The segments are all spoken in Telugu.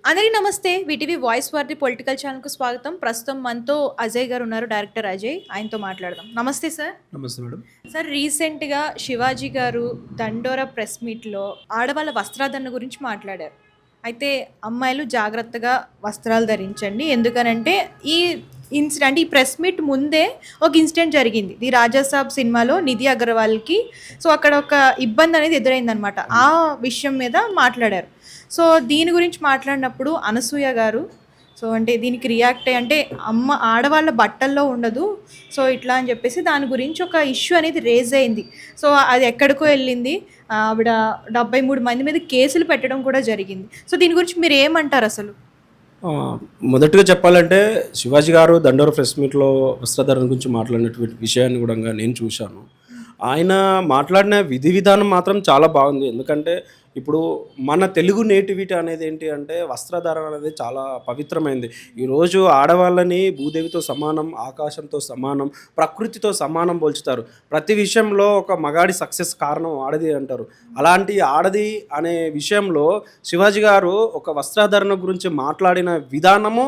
అందరికీ నమస్తే. వీటీవీ వాయిస్ వారిది పొలిటికల్ ఛానల్‌కు స్వాగతం. ప్రస్తుతం మనతో అజయ్ గారు ఉన్నారు. డైరెక్టర్ అజయ్. ఆయనతో మాట్లాడదాం. నమస్తే సార్. నమస్తే మేడం. సార్ రీసెంట్‌గా శివాజీ గారు దండోరా ప్రెస్ మీట్‌లో ఆడవాళ్ళ వస్త్రాధరణ గురించి మాట్లాడారు. అయితే అమ్మాయిలు జాగ్రత్తగా వస్త్రాలు ధరించండి. ఎందుకనంటే ఈ ప్రెస్ మీట్ ముందే ఒక ఇన్సిడెంట్ జరిగింది. ది రాజాసాబ్ సినిమాలో నిధి అగర్వాల్‌కి అక్కడ ఒక ఇబ్బంది అనేది ఎదురైందనమాట. ఆ విషయం మీద మాట్లాడారు. దీని గురించి మాట్లాడినప్పుడు అనసూయ గారు అంటే దీనికి రియాక్ట్ అయ్యి అంటే ఆడవాళ్ళ బట్టల్లో ఉండదు ఇట్లా అని చెప్పేసి దాని గురించి ఒక ఇష్యూ అనేది రేజ్ అయింది. అది ఎక్కడికో వెళ్ళింది. ఆవిడ 73 మంది మీద కేసులు పెట్టడం కూడా జరిగింది. దీని గురించి మీరు ఏమంటారు అసలు? మొదటిగా చెప్పాలంటే శివాజీ గారు దండోర ప్రెస్ మీట్లో వస్త్రధారణ గురించి మాట్లాడినటువంటి విషయాన్ని కూడా నేను చూశాను. ఆయన మాట్లాడిన విధి విధానం మాత్రం చాలా బాగుంది. ఎందుకంటే ఇప్పుడు మన తెలుగు నేటివిటీ అనేది ఏంటి అంటే వస్త్రధారణ అనేది చాలా పవిత్రమైంది. ఈరోజు ఆడవాళ్ళని భూదేవితో సమానం, ఆకాశంతో సమానం, ప్రకృతితో సమానం పోల్చుతారు. ప్రతి విషయంలో ఒక మగాడి సక్సెస్ కారణం ఆడది అంటారు. అలాంటి ఆడది అనే విషయంలో శివాజీ గారు ఒక వస్త్రధారణ గురించి మాట్లాడిన విధానము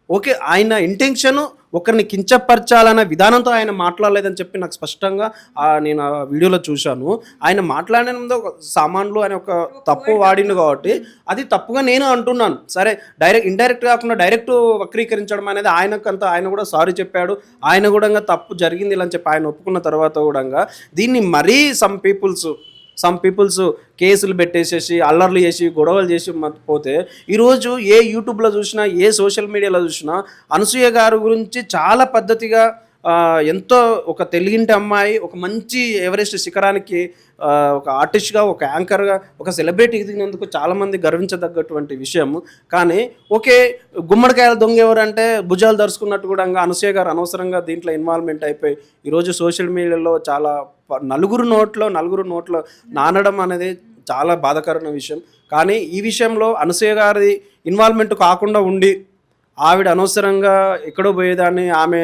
ఓకే, ఆయన ఇంటెన్షను ఒకరిని కించపరచాలనే విధానంతో ఆయన మాట్లాడలేదని చెప్పి నాకు స్పష్టంగా నేను ఆ వీడియోలో చూశాను. ఆయన మాట్లాడిన ముందు ఒక సామాన్లు అనే ఒక తప్పు వాడింది కాబట్టి అది తప్పుగా నేను అంటున్నాను. సరే, ఇండైరెక్ట్ కాకుండా డైరెక్ట్ వక్రీకరించడం అనేది ఆయన కూడా సారీ చెప్పాడు. ఆయన కూడా తప్పు జరిగింది ఇలా అని చెప్పి ఆయన ఒప్పుకున్న తర్వాత కూడా దీన్ని మరీ సమ్ పీపుల్స్ కేసులు పెట్టేసేసి అల్లర్లు చేసి గొడవలు చేసి పోతే ఈరోజు ఏ యూట్యూబ్లో చూసినా ఏ సోషల్ మీడియాలో చూసినా అనసూయ గారి గురించి చాలా పద్ధతిగా ఎంతో ఒక తెలుగింటి అమ్మాయి ఒక మంచి ఎవరెస్ట్ శిఖరానికి ఒక ఆర్టిస్ట్గా, ఒక యాంకర్గా, ఒక సెలబ్రిటీ ఎదిగినందుకు చాలామంది గర్వించదగ్గటువంటి విషయం. కానీ ఓకే, గుమ్మడికాయల దొంగ ఎవరంటే భుజాలు దరుచుకున్నట్టు కూడా అనసూయ గారు అనవసరంగా దీంట్లో ఇన్వాల్వ్మెంట్ అయిపోయి ఈరోజు సోషల్ మీడియాలో చాలా నలుగురు నోట్లో నానడం అనేది చాలా బాధాకరమైన విషయం. కానీ ఈ విషయంలో అనసూయ గారి ఇన్వాల్వ్మెంట్ కాకుండా ఉండి ఆవిడ అనవసరంగా ఎక్కడో పోయేదాన్ని ఆమె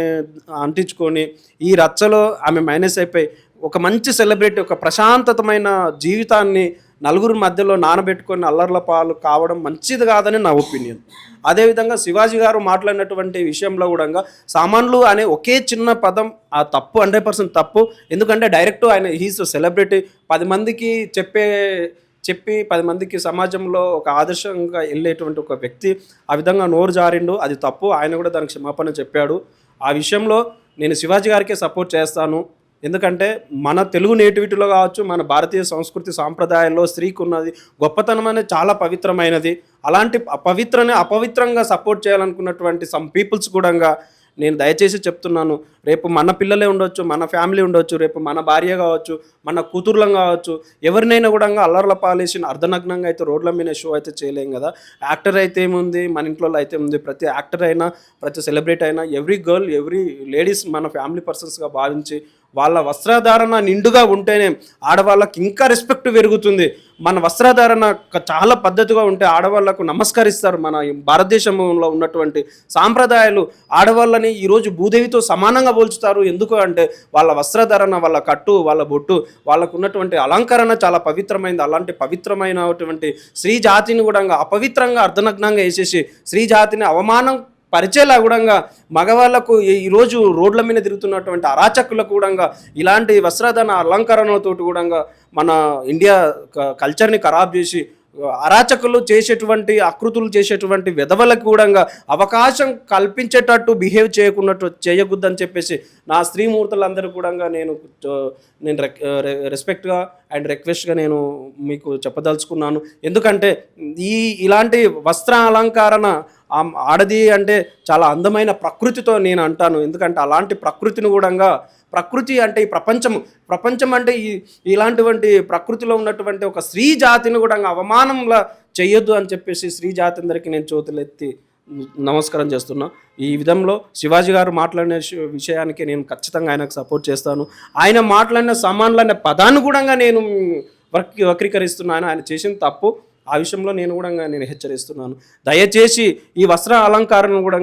అంటించుకొని ఈ రచ్చలో ఆమె మైనస్ అయిపోయి ఒక మంచి సెలబ్రిటీ, ఒక ప్రశాంతతమైన జీవితాన్ని నలుగురు మధ్యలో నానబెట్టుకొని అల్లర్ల పాలు కావడం మంచిది కాదని నా ఒపీనియన్. అదేవిధంగా శివాజీ గారు మాట్లాడినటువంటి విషయంలో కూడా సామాన్లు అనే ఒకే చిన్న పదం ఆ తప్పు 100% తప్పు. ఎందుకంటే డైరెక్ట్ ఆయన హీస్ సెలబ్రిటీ, 10 మందికి చెప్పి 10 మందికి సమాజంలో ఒక ఆదర్శంగా వెళ్ళేటువంటి ఒక వ్యక్తి ఆ విధంగా నోరు జారిండు, అది తప్పు. ఆయన కూడా దానికి క్షమాపణ చెప్పాడు. ఆ విషయంలో నేను శివాజీ గారికే సపోర్ట్ చేస్తాను. ఎందుకంటే మన తెలుగు నేటివిటీలో కావచ్చు, మన భారతీయ సంస్కృతి సాంప్రదాయాల్లో స్త్రీకి ఉన్నది గొప్పతనం అనేది చాలా పవిత్రమైనది. అలాంటి అపవిత్రంగా సపోర్ట్ చేయాలనుకున్నటువంటి సమ్ పీపుల్స్ కూడా నేను దయచేసి చెప్తున్నాను, రేపు మన పిల్లలే ఉండొచ్చు, మన ఫ్యామిలీ ఉండొచ్చు, రేపు మన భార్య కావచ్చు, మన కూతుర్లం కావచ్చు, ఎవరినైనా కూడా అల్లర్ల పాలేసి అర్ధనగ్నంగా అయితే రోడ్ల మీద షో అయితే చేయలేం కదా. యాక్టర్ అయితే ఏముంది, మన ఇంట్లో అయితే ఉంది, ప్రతి యాక్టర్ అయినా ప్రతి సెలబ్రిటీ అయినా ఎవ్రీ గర్ల్ ఎవ్రీ లేడీస్ మన ఫ్యామిలీ పర్సన్స్గా భావించి వాళ్ళ వస్త్రధారణ నిండుగా ఉంటేనే ఆడవాళ్ళకి ఇంకా రెస్పెక్ట్ పెరుగుతుంది. మన వస్త్రధారణ చాలా పద్ధతిగా ఉంటే ఆడవాళ్లకు నమస్కరిస్తారు. మన భారతదేశంలో ఉన్నటువంటి సాంప్రదాయాలు ఆడవాళ్ళని ఈరోజు భూదేవితో సమానంగా పోల్చుతారు. ఎందుకు అంటే వాళ్ళ వస్త్రధారణ, వాళ్ళ కట్టు, వాళ్ళ బొట్టు, వాళ్ళకు ఉన్నటువంటి అలంకరణ చాలా పవిత్రమైనది. అలాంటి పవిత్రమైనటువంటి స్త్రీ జాతిని కూడా అపవిత్రంగా అర్ధనగ్నంగా వేసేసి స్త్రీ జాతిని అవమానం పరిచయలా కూడా మగవాళ్లకు ఈరోజు రోడ్ల మీద తిరుగుతున్నటువంటి అరాచకులకు కూడా ఇలాంటి వస్త్రధారణ అలంకరణలతో కూడా మన ఇండియా కల్చర్ని ఖరాబ్ చేసి అరాచకులు చేసేటువంటి ఆకృతులు చేసేటువంటి విధవలకు కూడా అవకాశం కల్పించేటట్టు బిహేవ్ చేయకూడదని చెప్పేసి నా స్త్రీమూర్తులందరూ కూడా నేను రెస్పెక్ట్గా అండ్ రిక్వెస్ట్గా నేను మీకు చెప్పదలుచుకున్నాను. ఎందుకంటే ఇలాంటి వస్త్ర అలంకరణ ఆడది అంటే చాలా అందమైన ప్రకృతితో నేను అంటాను. ఎందుకంటే అలాంటి ప్రకృతిని కూడా ప్రకృతి అంటే ఈ ప్రపంచం అంటే ఇలాంటి ప్రకృతిలో ఉన్నటువంటి ఒక స్త్రీ జాతిని కూడా అవమానంలా చెయ్యొద్దు అని చెప్పేసి స్త్రీ జాతి అందరికీ నేను చేతులెత్తి నమస్కారం చేస్తున్నా. ఈ విధంలో శివాజీ గారు మాట్లాడిన విషయానికి నేను ఖచ్చితంగా ఆయనకు సపోర్ట్ చేస్తాను. ఆయన మాట్లాడిన సామాన్లు అనే పదాన్ని కూడా నేను వక్రీకరిస్తున్నాను. ఆయన చేసిన తప్పు. ఆ విషయంలో నేను కూడా హెచ్చరిస్తున్నాను. దయచేసి ఈ వస్త్ర అలంకారం కూడా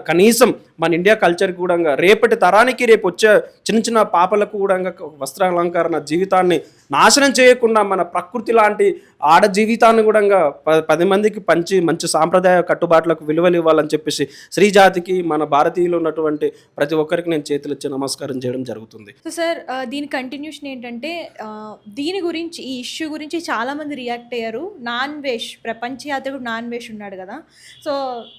కనీసం మన ఇండియా కల్చర్కి కూడా రేపటి తరానికి రేపు వచ్చే చిన్న చిన్న పాపలకు కూడా వస్త్రాలంకరణ జీవితాన్ని నాశనం చేయకుండా మన ప్రకృతి లాంటి ఆడ జీవితాన్ని కూడా 10 మందికి పంచి మంచి సాంప్రదాయ కట్టుబాట్లకు విలువలు ఇవ్వాలని చెప్పేసి స్త్రీ జాతికి మన భారతీయులు ఉన్నటువంటి ప్రతి ఒక్కరికి నేను చేతులు ఇచ్చి నమస్కారం చేయడం జరుగుతుంది. సో సార్ దీని కంటిన్యూషన్ ఏంటంటే దీని గురించి ఈ ఇష్యూ గురించి చాలామంది రియాక్ట్ అయ్యారు. నాన్వేష్ ప్రపంచ యాత్రికుడు నాన్వేష్ ఉన్నాడు కదా, సో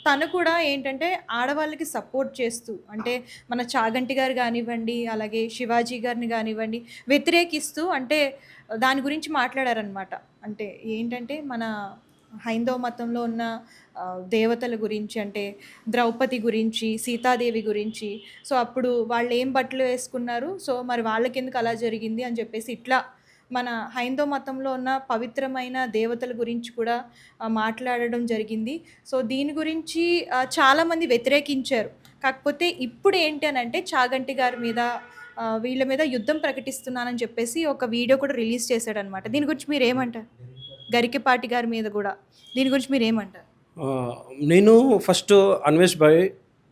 తను కూడా ఏంటంటే ఆడవాళ్ళకి సపోర్ట్ చేస్తూ అంటే మన చాగంటి గారు కానివ్వండి అలాగే శివాజీ గారిని కానివ్వండి వ్యతిరేకిస్తూ అంటే దాని గురించి మాట్లాడారనమాట. అంటే ఏంటంటే మన హైందవ మతంలో ఉన్న దేవతల గురించి అంటే ద్రౌపది గురించి సీతాదేవి గురించి, సో అప్పుడు వాళ్ళు ఏం బట్టలు వేసుకున్నారు, సో మరి వాళ్ళకి ఎందుకు అలా జరిగింది అని చెప్పేసి ఇట్లా మన హైందవ మతంలో ఉన్న పవిత్రమైన దేవతల గురించి కూడా మాట్లాడడం జరిగింది. సో దీని గురించి చాలామంది వ్యతిరేకించారు. కాకపోతే ఇప్పుడు ఏంటి అని అంటే చాగంటి గారి మీద వీళ్ళ మీద యుద్ధం ప్రకటిస్తున్నానని చెప్పేసి ఒక వీడియో కూడా రిలీజ్ చేశాడనమాట. దీని గురించి మీరు ఏమంటారు? గరికపాటి గారి మీద కూడా దీని గురించి మీరు ఏమంటారు? నేను ఫస్ట్ అన్వేష్ భాయ్,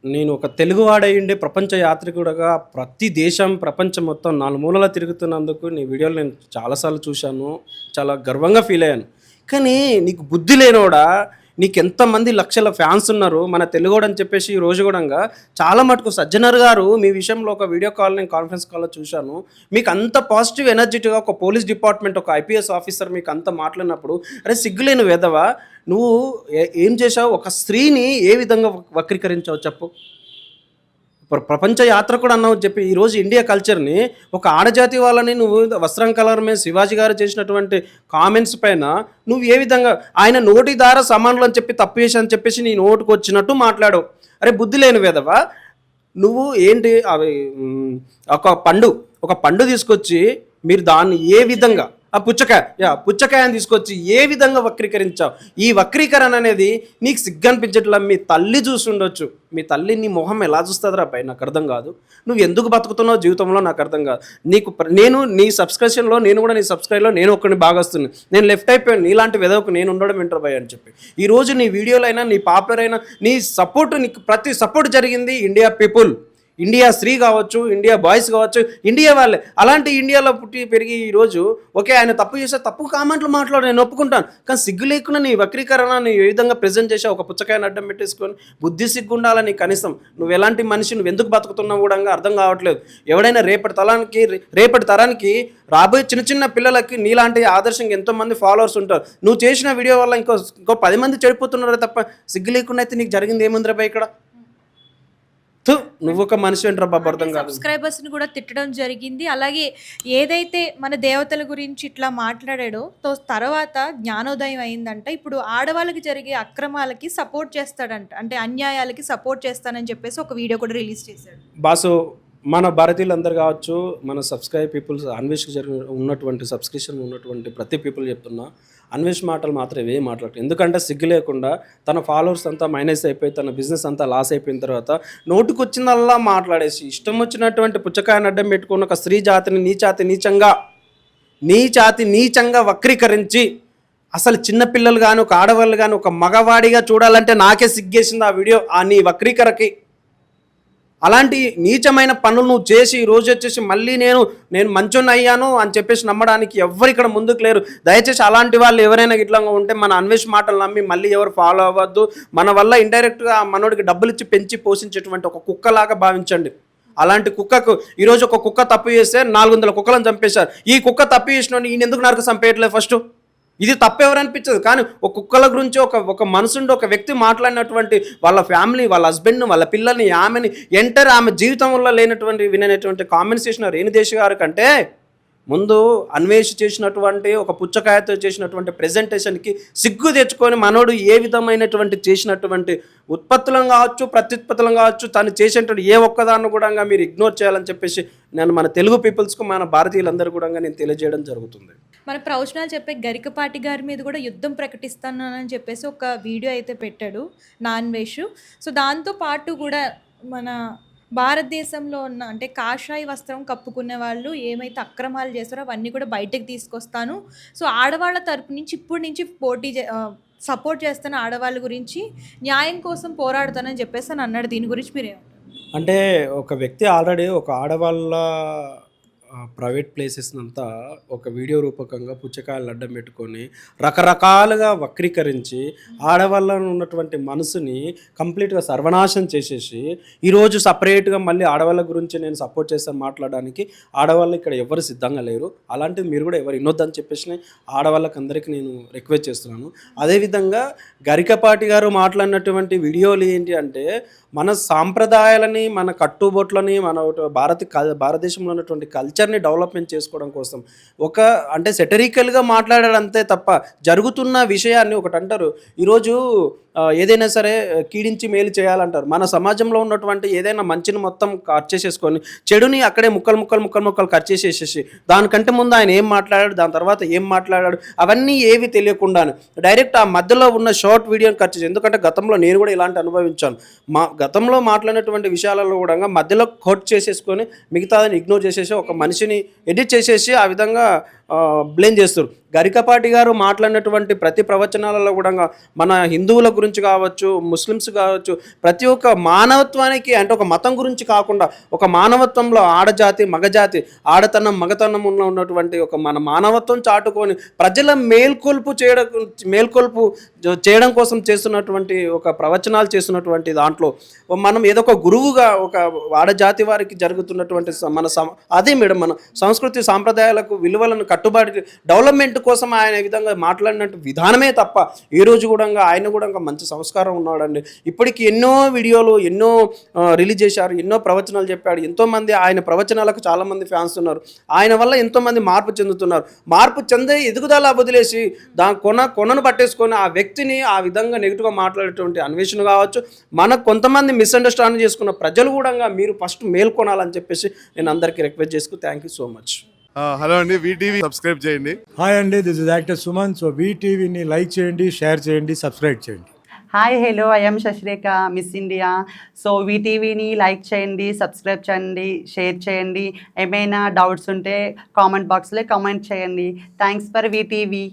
నేను ఒక తెలుగువాడయ్యుండే ప్రపంచ యాత్రికుడుగా ప్రతి దేశం ప్రపంచం మొత్తం 4 మూలలా తిరుగుతున్నందుకు నీ వీడియోలు నేను చాలాసార్లు చూశాను, చాలా గర్వంగా ఫీల్ అయ్యాను. కానీ నీకు బుద్ధి లేనోడా, నీకు ఎంతమంది లక్షల ఫ్యాన్స్ ఉన్నారు మన తెలుగోడు అని చెప్పేసి ఈ రోజు కూడా చాలా మటుకు సజ్జనర్ గారు మీ విషయంలో ఒక వీడియో కాల్ నేను కాన్ఫరెన్స్ కాల్లో చూశాను. మీకు అంత పాజిటివ్ ఎనర్జెటిక్గా ఒక పోలీస్ డిపార్ట్మెంట్ ఒక ఐపీఎస్ ఆఫీసర్ మీకు అంత మాట్లాడినప్పుడు అరే సిగ్గులేని వెధవా, నువ్వు ఏం చేసావు, ఒక స్త్రీని ఏ విధంగా వక్రీకరించావు చెప్పు. ప్రపంచ యాత్ర కూడా అన్నావు చెప్పి ఈరోజు ఇండియా కల్చర్ని ఒక ఆడజాతి వాళ్ళని నువ్వు వస్త్రం కలర్ మీద శివాజీ గారు చేసినటువంటి కామెంట్స్ పైన నువ్వు ఏ విధంగా ఆయన నోటి ద్వారా సమానులు అని చెప్పి తప్పు చేసి అని చెప్పేసి నీ నోటుకు వచ్చినట్టు మాట్లాడవు. అరే బుద్ధి లేని వేదవా, నువ్వు ఏంటి అవి ఒక పండు తీసుకొచ్చి మీరు దాన్ని ఏ విధంగా పుచ్చకాయని తీసుకొచ్చి ఏ విధంగా వక్రీకరించావు. ఈ వక్రీకరణ అనేది నీకు సిగ్గనిపించట్లా. మీ తల్లి చూసి ఉండొచ్చు, మీ తల్లి నీ మొహం ఎలా చూస్తుందిరా అబ్బాయి నాకు అర్థం కాదు. నువ్వు ఎందుకు బతుకుతున్నావు జీవితంలో నాకు అర్థం కాదు. నేను నీ సబ్స్క్రిప్షన్లో నేను కూడా నీ సబ్స్క్రైబ్లో నేను ఒక్కడిని బాగా వస్తున్నాను. నేను లెఫ్ట్ అయిపోయాను నీలాంటి వెదవకు నేను ఉండడం వింటర్ బాయ్ అని చెప్పి. ఈరోజు నీ వీడియోలో అయినా నీ పాపులర్ అయినా నీ సపోర్ట్ నీకు ప్రతి సపోర్ట్ జరిగింది ఇండియా పీపుల్, ఇండియా స్త్రీ కావచ్చు, ఇండియా బాయ్స్ కావచ్చు, ఇండియా వాళ్ళే. అలాంటి ఇండియాలో పుట్టి పెరిగి ఈరోజు ఓకే ఆయన తప్పు చేస్తే తప్పు కామెంట్లు మాట్లాడు నేను ఒప్పుకుంటాను. కానీ సిగ్గు లేకుండా నీ వక్రీకరణ నీ ఏ విధంగా ప్రజెంట్ చేసావు, ఒక పుచ్చకాయని అడ్డం పెట్టేసుకొని బుద్ధి సిగ్గు ఉండాలని కనీసం నువ్వు ఎలాంటి మనిషి నువ్వు ఎందుకు బతుకుతున్నావు కూడా అర్థం కావట్లేదు. ఎవడైనా రేపటి తరానికి రాబోయే చిన్న చిన్న పిల్లలకి నీలాంటి ఆదర్శంగా ఎంతోమంది ఫాలోవర్స్ ఉంటారు. నువ్వు చేసిన వీడియో వల్ల ఇంకో 10 మంది చెడిపోతున్నారే తప్ప సిగ్గు లేకుండా అయితే నీకు జరిగింది ఏముందిరా బా ఇక్కడ. నువ్వు ఒక మనిషి ఏంట్రా బాబు అర్థం కాదు. సబ్స్క్రైబర్స్ని కూడా తిట్టడం జరిగింది. అలాగే ఏదైతే మన దేవతల గురించి ఇట్లా మాట్లాడాడో తర్వాత జ్ఞానోదయం అయిందంట. ఇప్పుడు ఆడవాళ్ళకి జరిగే అక్రమాలకి సపోర్ట్ చేస్తాడంట, అంటే అన్యాయాలకి సపోర్ట్ చేస్తానని చెప్పేసి ఒక వీడియో కూడా రిలీజ్ చేశాడు. బాసు మన భారతీయులందరూ కావచ్చు, మన సబ్స్క్రైబ్ పీపుల్స్ అన్వేష్కి ఉన్నటువంటి సబ్స్క్రిప్షన్ ఉన్నటువంటి ప్రతి పీపుల్ చెప్తున్నా అన్వేష్ మాటలు మాత్రం ఏం మాట్లాడటం. ఎందుకంటే సిగ్గు లేకుండా తన ఫాలోవర్స్ అంతా మైనస్ అయిపోయి తన బిజినెస్ అంతా లాస్ అయిపోయిన తర్వాత నోటుకు వచ్చిందల్లా మాట్లాడేసి ఇష్టం వచ్చినటువంటి పుచ్చకాయని అడ్డం పెట్టుకుని ఒక స్త్రీ జాతిని నీచంగా వక్రీకరించి అసలు చిన్నపిల్లలు కానీ ఒక ఆడవాళ్ళు కానీ ఒక మగవాడిగా చూడాలంటే నాకే సిగ్గేసింది ఆ వీడియో, ఆ నీ వక్రీకరకి. అలాంటి నీచమైన పనులు నువ్వు చేసి ఈ రోజు వచ్చేసి మళ్ళీ నేను మంచోని అయ్యాను అని చెప్పేసి నమ్మడానికి ఎవరు ఇక్కడ ముందుకు లేరు. దయచేసి అలాంటి వాళ్ళు ఎవరైనా ఇట్లా ఉంటే మన అన్వేష్ మాటలు నమ్మి మళ్ళీ ఎవరు ఫాలో అవ్వద్దు. మన వల్ల ఇండైరెక్ట్గా మనోడికి డబ్బులు ఇచ్చి పెంచి పోషించేటువంటి ఒక కుక్కలాగా భావించండి. అలాంటి కుక్కకు ఈరోజు ఒక కుక్క తప్పు చేస్తే 400 కుక్కలను చంపేశారు. ఈ కుక్క తప్పు చేసిన ఈయన ఎందుకు నరక చంపేయట్లేదు ఫస్ట్? ఇది తప్పెవరనిపించదు. కానీ ఒక కుక్కల గురించి ఒక మనసుండి ఒక వ్యక్తి మాట్లాడినటువంటి వాళ్ళ ఫ్యామిలీ, వాళ్ళ హస్బెండ్ను, వాళ్ళ పిల్లల్ని, ఆమెని ఆమె జీవితంలో వినటువంటి కామెంట్స్ చేసిన రేణుదేశ్ గారి కంటే ముందు అన్వేష్ చేసినటువంటి ఒక పుచ్చకాయతో చేసినటువంటి ప్రెజెంటేషన్కి సిగ్గు తెచ్చుకొని మనోడు ఏ విధమైనటువంటి చేసినటువంటి ఉత్పత్తులను కావచ్చు ప్రత్యుత్పత్తులను కావచ్చు తను చేసేటువంటి ఏ ఒక్కదాన్ని కూడా మీరు ఇగ్నోర్ చేయాలని చెప్పేసి నేను మన తెలుగు పీపుల్స్కు మన భారతీయులందరూ కూడా నేను తెలియజేయడం జరుగుతుంది. మన ప్రవచనాలు చెప్పే గరికపాటి గారి మీద కూడా యుద్ధం ప్రకటిస్తానని చెప్పేసి ఒక వీడియో అయితే పెట్టాడు నాన్వేష్. సో దాంతో పాటు కూడా మన భారతదేశంలో ఉన్న అంటే కాషాయ వస్త్రం కప్పుకునే వాళ్ళు ఏమైతే అక్రమాలు చేస్తారో అవన్నీ కూడా బయటకు తీసుకొస్తాను. సో ఆడవాళ్ళ తరపు నుంచి ఇప్పటి నుంచి సపోర్ట్ చేస్తాను, ఆడవాళ్ళ గురించి న్యాయం కోసం పోరాడుతానని చెప్పేసి అని అన్నాడు. దీని గురించి మీరేమంటారు? అంటే ఒక వ్యక్తి ఆల్రెడీ ఒక ఆడవాళ్ళ ప్రైవేట్ ప్లేసెస్‌నంతా ఒక వీడియో రూపకంగా పుచ్చకాయలు అడ్డం పెట్టుకొని, రకరకాలుగా వక్రీకరించి, ఆడవాళ్ళలో ఉన్నటువంటి మనసుని కంప్లీట్‌గా సర్వనాశనం చేసేసి, ఈరోజు సెపరేట్‌గా మళ్ళీ ఆడవాళ్ళ గురించి నేను సపోర్ట్ చేస్తాను మాట్లాడడానికి, ఆడవాళ్ళు ఇక్కడ ఎవ్వరు సిద్ధంగా లేరు. అలాంటిది మీరు కూడా ఎవరు వినొద్దని చెప్పేసి ఆడవాళ్ళకందరికీ నేను రిక్వెస్ట్ చేస్తున్నాను. అదేవిధంగా గరికపాటి గారు మాట్లాడినటువంటి వీడియోలు ఏంటి అంటే, మన సాంప్రదాయాలని, మన కట్టుబొట్లని, మన భారతదేశంలో ఉన్నటువంటి కల్చర్‌ని డెవలప్‌మెంట్ చేసుకోవడం కోసం అంటే సెటరికల్‌గా మాట్లాడాడు అంతే తప్ప, జరుగుతున్న విషయాన్ని ఒకటంటారు. ఈరోజు ఏదైనా సరే కీడించి మేలు చేయాలంటారు. మన సమాజంలో ఉన్నటువంటి ఏదైనా మంచిని మొత్తం కట్ చేసేసుకొని, చెడుని అక్కడే ముక్కలు కట్ చేసేసేసి, దానికంటే ముందు ఆయన ఏం మాట్లాడాడు, దాని తర్వాత ఏం మాట్లాడాడు, అవన్నీ ఏవి తెలియకుండానే డైరెక్ట్ ఆ మధ్యలో ఉన్న షార్ట్ వీడియోని కట్ చేసి, ఎందుకంటే గతంలో నేను కూడా ఇలాంటి అనుభవించాను. గతంలో మాట్లాడినటువంటి విషయాలలో కూడా మధ్యలో కట్ చేసేసుకొని మిగతాదని ఇగ్నోర్ చేసేసి ఒక మనిషిని ఎడిట్ చేసేసి ఆ విధంగా బ్లేమ్ చేస్తారు. గరికపాటి గారు మాట్లాడినటువంటి ప్రతి ప్రవచనాలలో కూడా మన హిందువుల గురించి కావచ్చు, ముస్లిమ్స్ కావచ్చు, ప్రతి ఒక్క మానవత్వానికి, అంటే ఒక మతం గురించి కాకుండా ఒక మానవత్వంలో ఆడజాతి మగజాతి, ఆడతనం మగతనం ఉన్నటువంటి ఒక మన మానవత్వం చాటుకొని ప్రజల మేల్కొల్పు చేయడం కోసం చేస్తున్నటువంటి ఒక ప్రవచనాలు చేస్తున్నటువంటి దాంట్లో మనం ఏదో ఒక గురువుగా ఒక ఆడజాతి వారికి జరుగుతున్నటువంటి అదే మేడం మన సంస్కృతి సాంప్రదాయాలకు విలువలను కట్టుబాటు డెవలప్మెంట్ కోసం ఆయన ఈ విధంగా మాట్లాడినట్టు విధానమే తప్ప, ఈ రోజు కూడా ఆయన కూడా మంచి సంస్కారం ఉన్నాడండి. ఇప్పటికి ఎన్నో వీడియోలు ఎన్నో రిలీజ్ చేశారు, ఎన్నో ప్రవచనాలు చెప్పాడు. ఎంతోమంది ఆయన ప్రవచనాలకు చాలామంది ఫ్యాన్స్ ఉన్నారు. ఆయన వల్ల ఎంతోమంది మార్పు చెందుతున్నారు. మార్పు చెందే ఎదుగుదల వదిలేసి కొనను పట్టేసుకొని ఆ వ్యక్తిని ఆ విధంగా నెగిటివ్గా మాట్లాడేటువంటి అన్వేషణ కావచ్చు, మనకు కొంతమంది మిస్అండర్స్టాండింగ్ చేసుకున్న ప్రజలు కూడా మీరు ఫస్ట్ మేల్కొనాలని చెప్పేసి నేను అందరికీ రిక్వెస్ట్ చేసుకు thank you so much. Hello అండి, వీటీవీ సబ్స్క్రైబ్ చేయండి. హాయ్ అండి, this is actor Suman. So వీటీవీని లైక్ చేయండి, షేర్ చేయండి, సబ్స్క్రైబ్ చేయండి. Hi hello, I'm Sasirekha, Miss India. So వీటీవీని లైక్ చేయండి, సబ్స్క్రైబ్ చేయండి, షేర్ చేయండి. ఏమైనా డౌట్స్ ఉంటే కామెంట్ బాక్స్లో కామెంట్ చేయండి. Thanks for VTV.